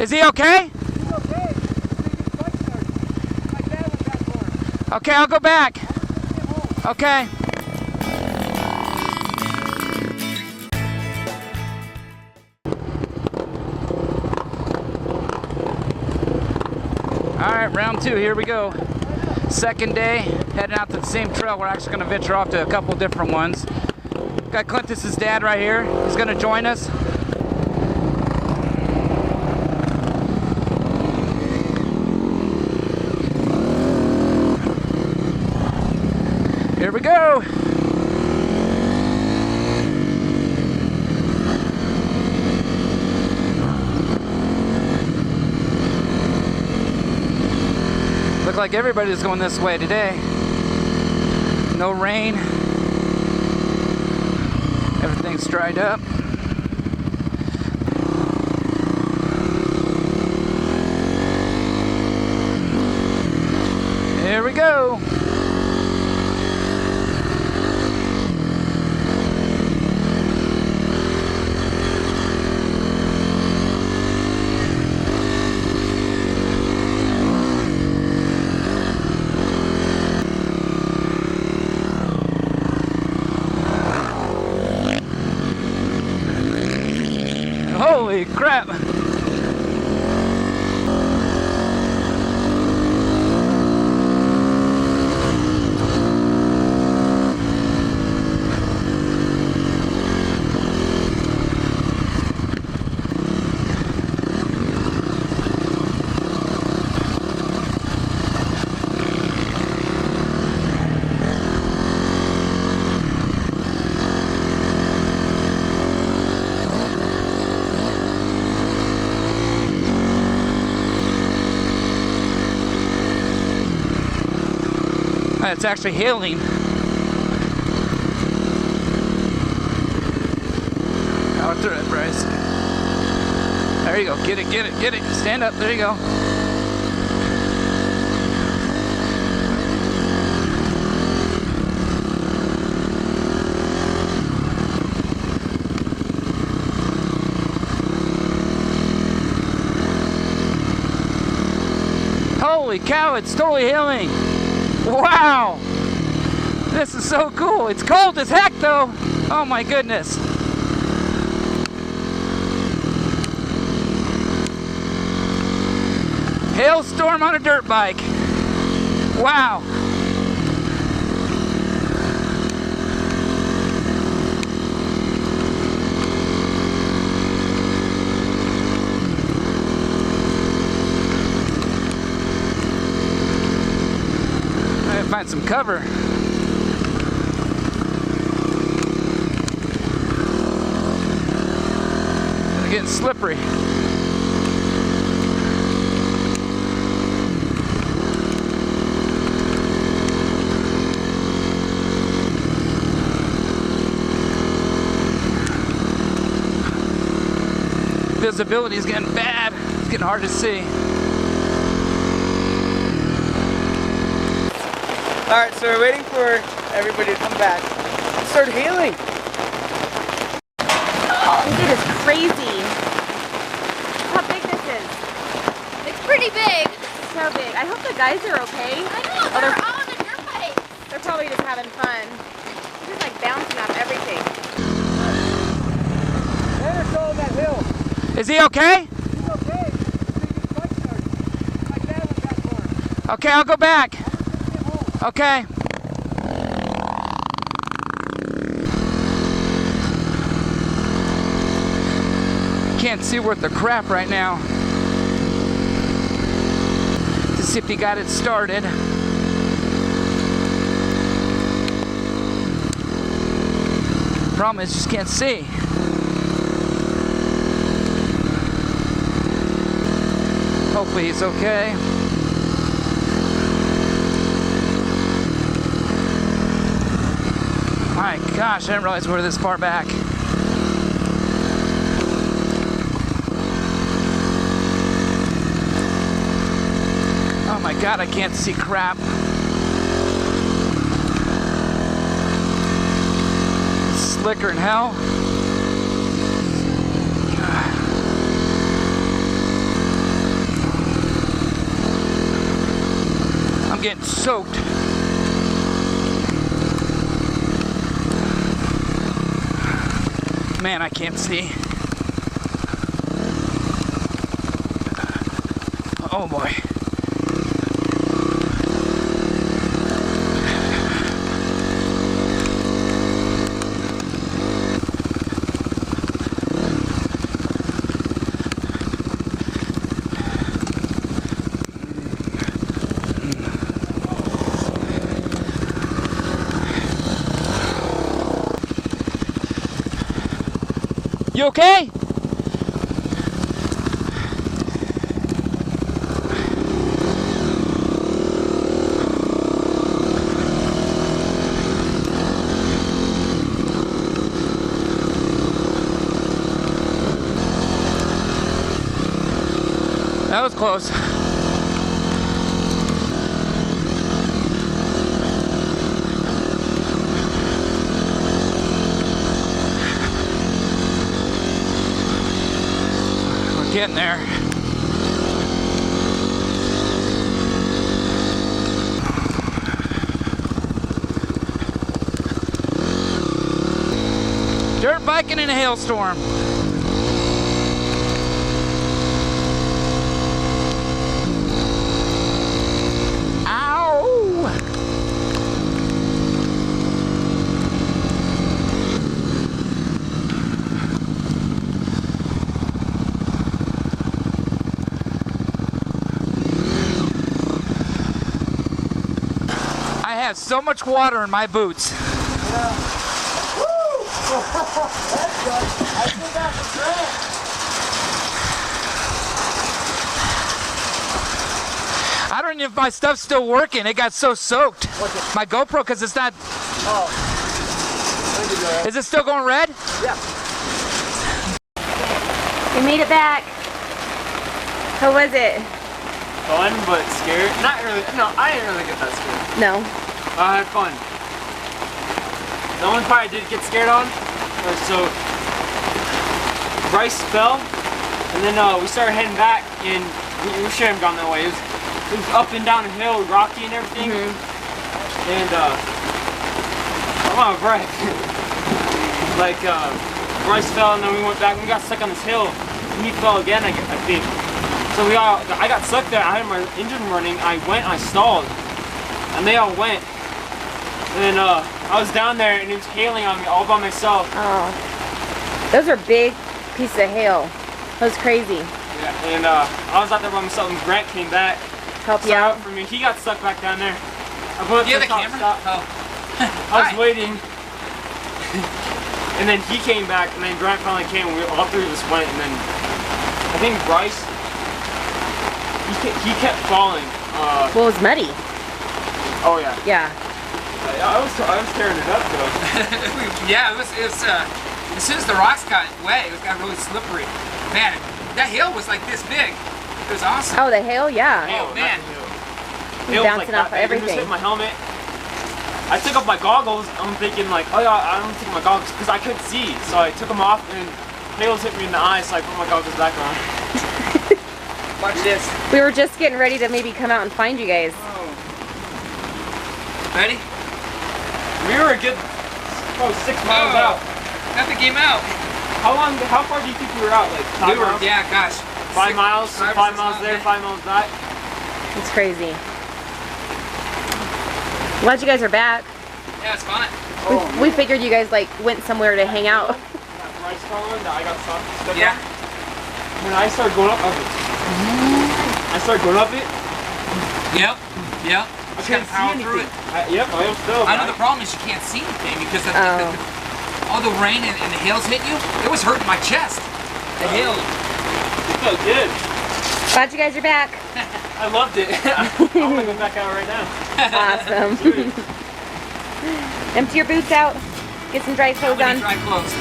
Is he okay? He's okay. His bike started. My dad went back for him. Okay, I'll go back. I'm just gonna get home. Okay. All right, round two, here we go. Second day, heading out to the same trail. We're actually gonna venture off to a couple different ones. Got Clintus's dad right here. He's gonna join us. Here we go. Look like everybody's going this way today. No rain. Everything's dried up. Here we go. Holy crap! It's actually hailing. Power through it, Bryce. There you go. Get it, get it, get it. Stand up. There you go. Holy cow, it's totally hailing. Wow! This is so cool. It's cold as heck though. Oh my goodness. Hailstorm on a dirt bike. Wow. Find some cover. They're getting slippery. Visibility is getting bad. It's getting hard to see. Alright, so we're waiting for everybody to come back. It started hailing. Oh, it is crazy. How big this is. It's pretty big. So big. I hope the guys are okay. I know, they're all on the dirt bikes. They're probably just having fun. They're just like bouncing off everything. Tanner's still on that hill. Is he okay? He's okay. His bike started. My dad went back for him. Okay, I'll go back. I'm just gonna get home. Okay. Can't see worth the crap right now. To see if he got it started. Problem is, just can't see. Hopefully he's okay. My gosh, I didn't realize we were this far back. Oh my God, I can't see crap. Slicker in hell. I'm getting soaked. Man, I can't see. Oh boy. You okay? That was close. We're getting there. Dirt biking in a hailstorm. I have so much water in my boots. That's good. I think that's great. I don't know if my stuff's still working. It got so soaked. My GoPro, because it's not. Oh. Is it still going red? Yeah. We made it back. How was it? Fun, but scared. Not really. No, I didn't really get that scared. No. I had fun. The only part I did get scared on was so Bryce fell, and then we started heading back, and we shouldn't have gone that way. It was up and down a hill, rocky and everything, and I'm out of breath. Like Bryce fell, and then we went back, and we got stuck on this hill, and he fell again, I think. So I got stuck there. I had my engine running. I went, I stalled, and they all went. And then I was down there, and it was hailing on me all by myself. Oh. Those are big pieces of hail. That was crazy. Yeah, and I was out there by myself, and Grant came back. Help you Sorry out? for me. He got stuck back down there. I went up Do you to have the top camera? stop. Oh. I was Hi. waiting. And then he came back, and then Grant finally came, and we all three of us went, and then I think Bryce, he kept falling. Well, it was muddy. Oh yeah. Yeah. I was tearing it up though. Yeah, it was as soon as the rocks got wet, it got really slippery. Man, that hill was like this big. It was awesome. Oh, the hail? Yeah. Oh, man. It was Bouncing off that big. It was everything. hitting my helmet. I took off my goggles. I'm thinking like, oh yeah, I don't take my goggles because I couldn't see. So I took them off, and hails hit me in the eye, so I put my goggles back on. Watch this. We were just getting ready to maybe come out and find you guys. Oh. Ready? We were a good, 6 miles out. Nothing came out. How far do you think we were out? Like 5 We were, miles? yeah, gosh. 5 miles, 5 5 or 6 miles there, yeah. 5 miles back. It's crazy. Glad you guys are back. Yeah, it's fun. We figured you guys like went somewhere to hang out. That rice column that I got stuck Yeah. on. When I started going up it. I started going up it. Yep. Yep. I Just gotta couldn't see power anything. through it. Yep, I was still. I know the problem is you can't see anything because Oh. all the rain and the hails hit you. It was hurting my chest. The hail. It felt good. Glad you guys are back. I loved it. I'm gonna go back out right now. Awesome. Empty your boots out. Get some dry clothes How on. many dry clothes?